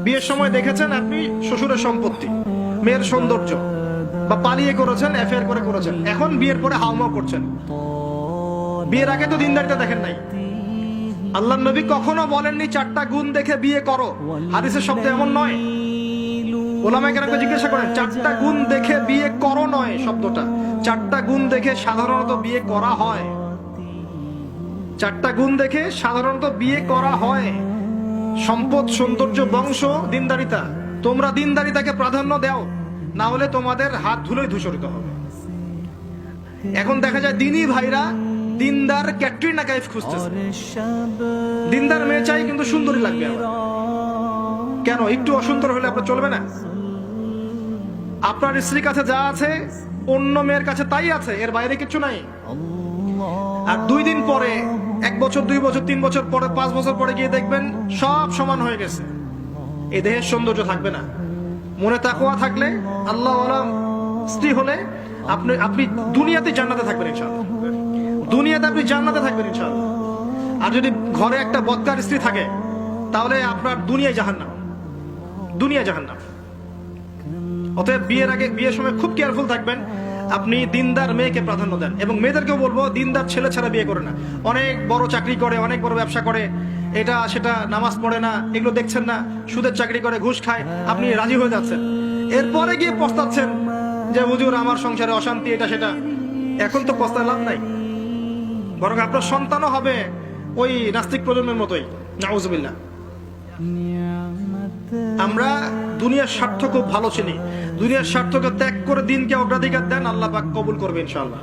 বিয়ের সময় দেখেছেন আপনি শ্বশুরের সম্পত্তি, মেয়ের সৌন্দর্য, বা পালিয়ে করেছেন, অ্যাফেয়ার করে করেছেন, এখন বিয়ের পরে হাউমাউ করছেন। বিয়ের আগে তো দিনদারিতা দেখেন নাই। আল্লাহর নবী কখনো বলেননি 4টা গুণ দেখে বিয়ে করো, হাদিসের শব্দ এমন নয়। ওলামায়ে কেরামকে জিজ্ঞাসা করেন 4টা গুণ দেখে বিয়ে করো নয় শব্দটা, 4টা গুণ দেখে সাধারণত বিয়ে করা হয়। 4টা গুণ দেখে সাধারণত বিয়ে করা হয়। সম্পদ, সৌন্দর্য, বংশ, দিনদারিতা। তোমরা দিনদারিতাকে প্রাধান্য দাও, না হলে তোমাদের হাত ধুলোয় ধূসরিত হবে। এখন দেখা যায় দিনী ভাইরা দিনদার ক্যাটরিনা কাইফ খুঁজতেছে। দিনদার মেয়ে চাই কিন্তু সুন্দরী লাগবে আমার। কেন? একটু অসুন্দর হলে আপনার চলবে না? আপনার স্ত্রীর কাছে যা আছে অন্য মেয়ের কাছে তাই আছে, এর বাইরে কিছু নাই। আর 2 দিন পরে, 1 বছর, 2 বছর, 3 বছর পরে, 5 বছর পরে গিয়ে দেখবেন সব সমান হয়ে গেছে। এই দেহের সৌন্দর্য থাকবে না। মনে তাকওয়া থাকলে, আল্লাহওয়ালা স্ত্রী হলে আপনি দুনিয়াতে জান্নাতে থাকবেন ইনশাআল্লাহ। দুনিয়াতে আপনি জান্নাতে থাকবেন ইনশাআল্লাহ। আর যদি ঘরে একটা বদকার স্ত্রী থাকে, তাহলে আপনার দুনিয়ায় জাহান্নাম, দুনিয়া জাহান্নাম। অতএব বিয়ের আগে, বিয়ের সময় খুব কেয়ারফুল থাকবেন। আপনি দিনদার মেয়েকে প্রাধান্য দেন। এবং মেয়েদেরকেও বলবো, দিনদার ছেলে ছাড়া বিয়ে করে না। অনেক বড় চাকরি করে, অনেক বড় ব্যবসা করে, এটা সেটা, নামাজ পড়ে না, এগুলো দেখছেন না, সুদের চাকরি করে, ঘুষ খায়, আপনি রাজি হয়ে যাচ্ছেন। এরপরে গিয়ে পস্তাচ্ছেন যে হুজুর আমার সংসারে অশান্তি, এটা সেটা। এখন তো পস্তায় লাভ নাই, বরং আপনার সন্তানও হবে ওই নাস্তিক প্রজন্মের মতোই। নাউজুবিল্লাহ। আমরা দুনিয়ার স্বার্থ খুব ভালো চিনি। দুনিয়ার স্বার্থকে ত্যাগ করে দিনকে অগ্রাধিকার দেন, আল্লাহ পাক কবুল করবে ইনশাআল্লাহ।